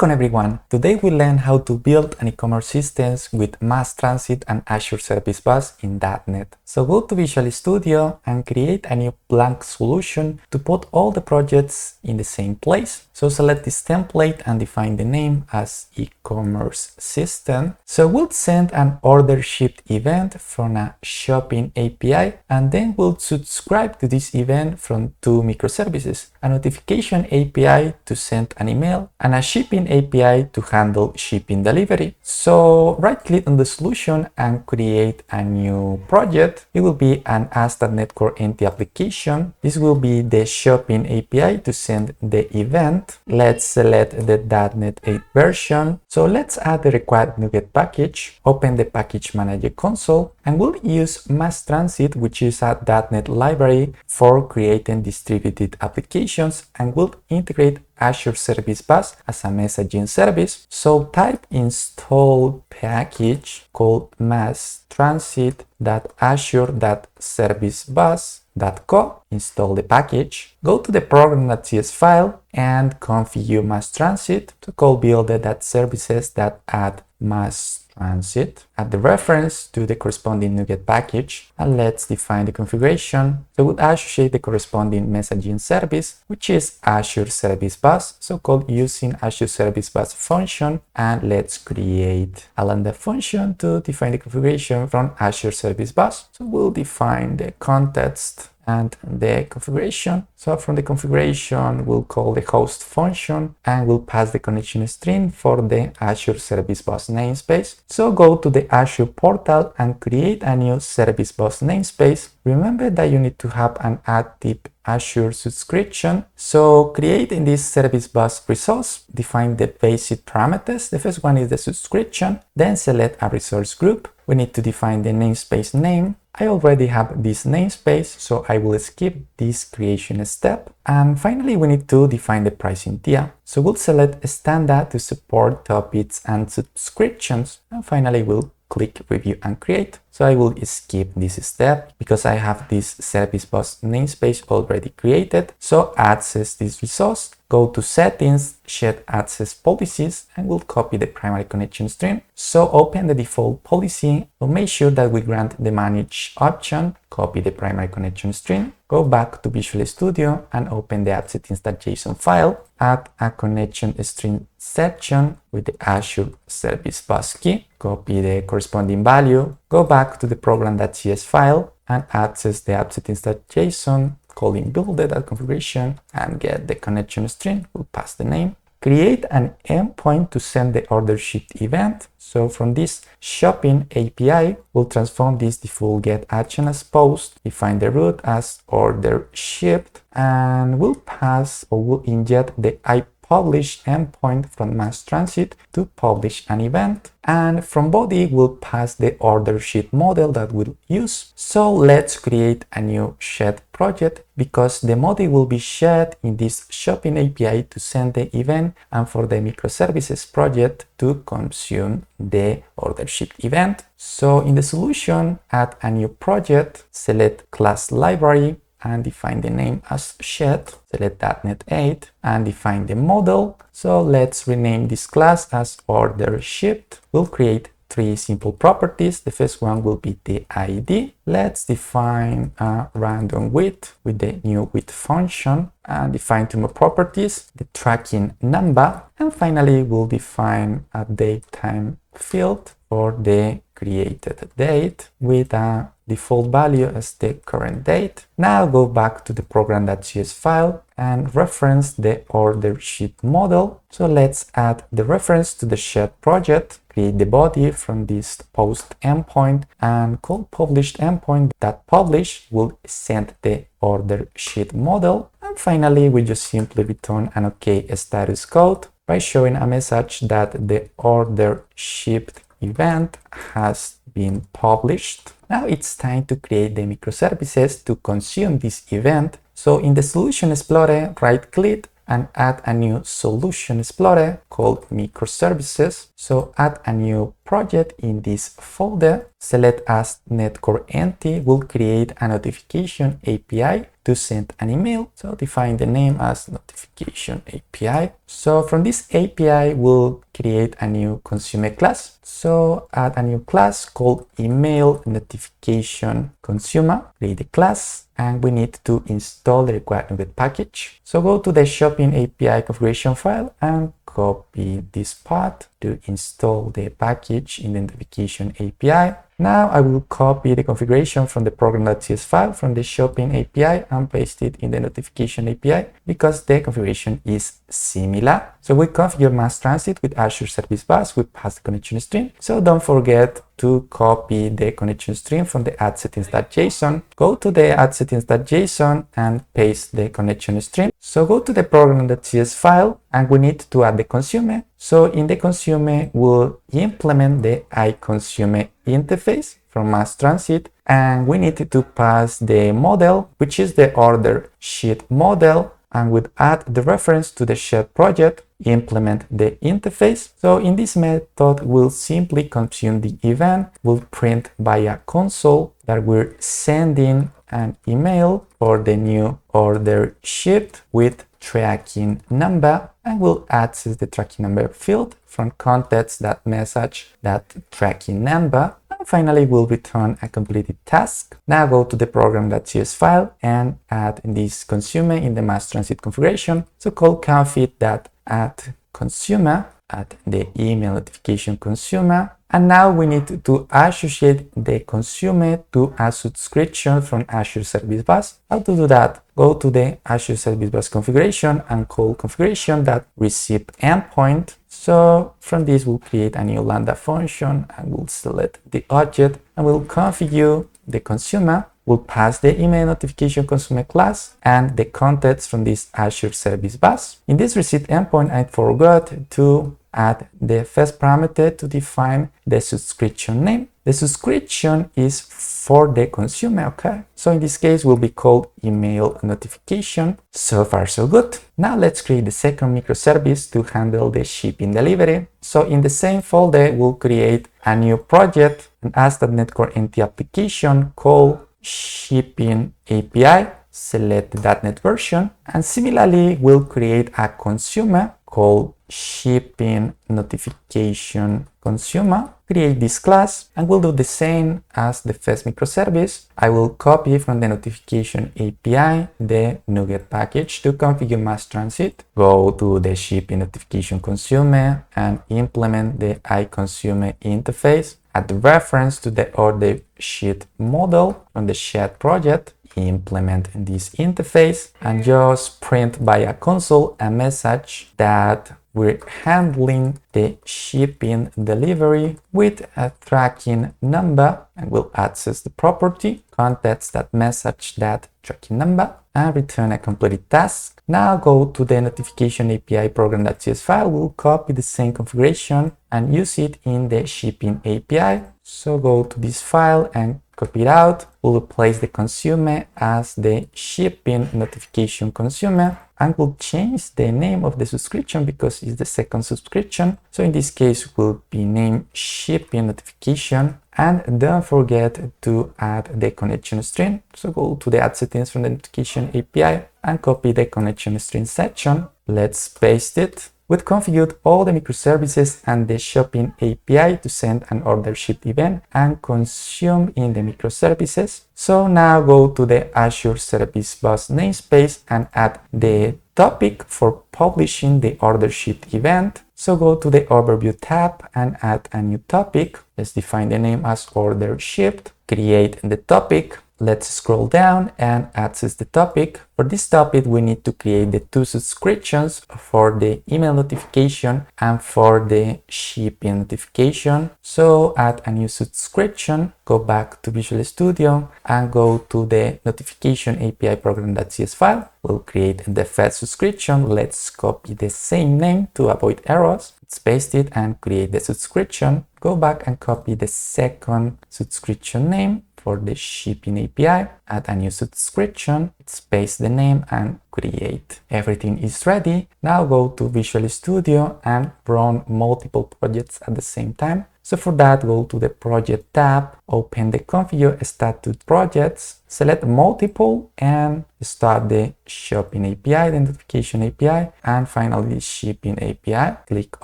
Welcome everyone! Today we learn how to build an e-commerce systems with MassTransit and Azure Service Bus in .NET. So go to Visual Studio and create a new blank solution to put all the projects in the same place. So select this template and define the name as e-commerce system. So we'll send an order shipped event from a shopping API, and then we'll subscribe to this event from two microservices, a notification API to send an email and a shipping API to handle shipping delivery. So right click on the solution and create a new project. It will be an AS.NET Core Entity application. This will be the shopping API to send the event. Let's select the .NET 8 version. So let's add the required NuGet package, open the package manager console, and we'll use MassTransit, which is a .NET library for creating distributed applications, and we'll integrate Azure Service Bus as a messaging service. So type install package called masstransit.azure.servicebus.co, install the package, go to the program.cs file and configure MassTransit to call builder.services.add MassTransit, add the reference to the corresponding NuGet package, and let's define the configuration. So we'll associate the corresponding messaging service, which is Azure Service Bus, so called using Azure Service Bus function, and let's create a lambda function to define the configuration from Azure Service Bus. So we'll define the context and the configuration. So from the configuration, we'll call the host function and we'll pass the connection string for the Azure ServiceBus Namespace. So go to the Azure portal and create a new ServiceBus Namespace. Remember that you need to have an active Azure subscription. So create in this ServiceBus resource, define the basic parameters. The first one is the subscription, then select a resource group. We need to define the namespace name. I already have this namespace, so I will skip this creation step. And finally, we need to define the pricing tier. So we'll select standard to support topics and subscriptions. And finally, we'll click review and create. So I will skip this step because I have this ServiceBus namespace already created. So access this resource, go to settings, shared access policies, and we'll copy the primary connection string. So open the default policy, we'll make sure that we grant the manage option, copy the primary connection string, go back to Visual Studio and open the app settings.json file, add a connection string section with the Azure Service Bus key, copy the corresponding value, go back to the program.cs file and access the app settings.json, calling builder.configuration and get the connection string. We'll pass the name. Create an endpoint to send the order shipped event. So from this shopping API, we'll transform this default get action as post, define the root as order shipped, and we'll pass or we'll inject the iPublish endpoint from MassTransit to publish an event. And from body, we'll pass the order sheet model that we'll use. So let's create a new shared project because the model will be shared in this shopping API to send the event and for the microservices project to consume the order shipped event. So in the solution, add a new project, select class library, and define the name as shared, select .NET 8 and define the model. So let's rename this class as order shipped. We'll create three simple properties. The first one will be the ID. Let's define a random width with the new width function and define two more properties, the tracking number. And finally, we'll define a date time field for the created date with a default value as the current date. Now go back to the program.cs file and reference the order sheet model. So let's add the reference to the shared project, create the body from this post endpoint and call published endpoint. That publish will send the order sheet model. And finally, we just simply return an OK status code by showing a message that the order shipped event has been published. Now it's time to create the microservices to consume this event. So in the Solution Explorer, right click and add a new Solution Explorer called Microservices. So add a new project in this folder, select as netcore entity, will create a notification API to send an email. So define the name as notification API. So from this API, we'll create a new consumer class. So add a new class called email notification consumer, create the class, and we need to install the required NuGet package. So go to the shopping API configuration file and copy this path to install the package in the notification API. Now I will copy the configuration from the program.cs file from the shopping API and paste it in the notification API because the configuration is similar. So we configure MassTransit with Azure Service Bus, we pass the connection stream. So don't forget to copy the connection stream from the add settings.json. Go to the add settings.json and paste the connection stream. So go to the program.cs file and we need to add the consumer. So in the consumer, we'll implement the iConsumer interface from MassTransit, and we need to pass the model, which is the order sheet model, and we'll add the reference to the shared project, implement the interface. So in this method, we'll simply consume the event, we'll print via console that we're sending an email for the new order sheet with tracking number, and we'll access the tracking number field from context that message that tracking number. And finally, we'll return a completed task. Now go to the program.cs file and add this consumer in the MassTransit configuration. So call config.add consumer, add the email notification consumer. And now we need to associate the consumer to a subscription from Azure Service Bus. How to do that? Go to the Azure Service Bus configuration and call configuration.receive endpoint. So from this, we'll create a new Lambda function and we'll select the object and we'll configure the consumer. We'll pass the email notification consumer class and the context from this Azure Service Bus. In this receive endpoint, I forgot to add the first parameter to define the subscription name. The subscription is for the consumer, okay? So in this case, will be called email notification. So far, so good. Now let's create the second microservice to handle the shipping delivery. So in the same folder, we'll create a new project and ask that netcore entity application called shipping API, select the .NET version, and similarly, we'll create a consumer called shipping notification consumer, create this class, and we'll do the same as the first microservice. I will copy from the notification API the NuGet package to configure MassTransit. Go to the shipping notification consumer and implement the iConsumer interface. Add the reference to the order sheet model from the shared project. Implement this interface and just print via console a message that we're handling the shipping delivery with a tracking number, and we'll access the property, context that message that tracking number, and return a completed task. Now go to the notification API program.cs file. We'll copy the same configuration and use it in the shipping API. So go to this file and copy it out. We'll replace the consumer as the shipping notification consumer, and we'll change the name of the subscription because it's the second subscription. So in this case, will be named shipping notification. And don't forget to add the connection string. So go to the add settings from the notification API and copy the connection string section. Let's paste it. We've configured all the microservices and the shopping API to send an order shipped event and consume in the microservices. So now go to the Azure ServiceBus Namespace and add the topic for publishing the order shipped event. So go to the Overview tab and add a new topic. Let's define the name as order shipped. Create the topic. Let's scroll down and access the topic. For this topic, we need to create the two subscriptions for the email notification and for the shipping notification. So add a new subscription, go back to Visual Studio and go to the notification API program.cs file. We'll create the first subscription. Let's copy the same name to avoid errors. Let's paste it and create the subscription. Go back and copy the second subscription name for the shipping API, add a new subscription, paste the name and create. Everything is ready. Now go to Visual Studio and run multiple projects at the same time. So for that, go to the project tab, open the configure status projects, select multiple and start the shopping API, the notification API, and finally the shipping API. Click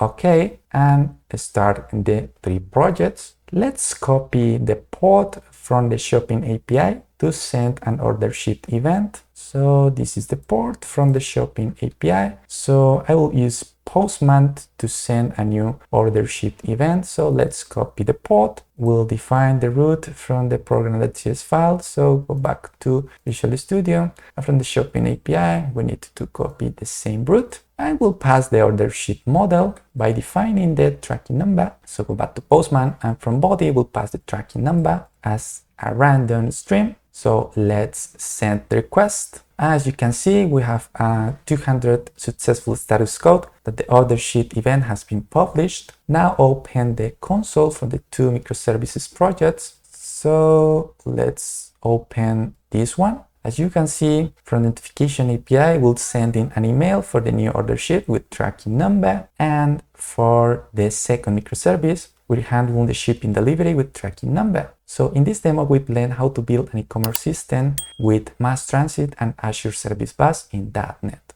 OK and start the 3 projects. Let's copy the port from the shopping API to send an order shipped event. So this is the port from the shopping API. So I will use Postman to send a new order shipped event. So let's copy the port. We'll define the route from the program.cs file. So go back to Visual Studio, and from the shopping API, we need to copy the same route. And we'll pass the order ship model by defining the tracking number. So go back to Postman, and from body, we'll pass the tracking number as a random string. So let's send the request. As you can see, we have a 200 successful status code that the order ship event has been published. Now open the console for the 2 microservices projects. So let's open this one. As you can see, from the notification API, we'll send in an email for the new order ship with tracking number. And for the second microservice, we're handling the shipping delivery with tracking number. So in this demo, we've learned how to build an e-commerce system with MassTransit and Azure Service Bus in .NET.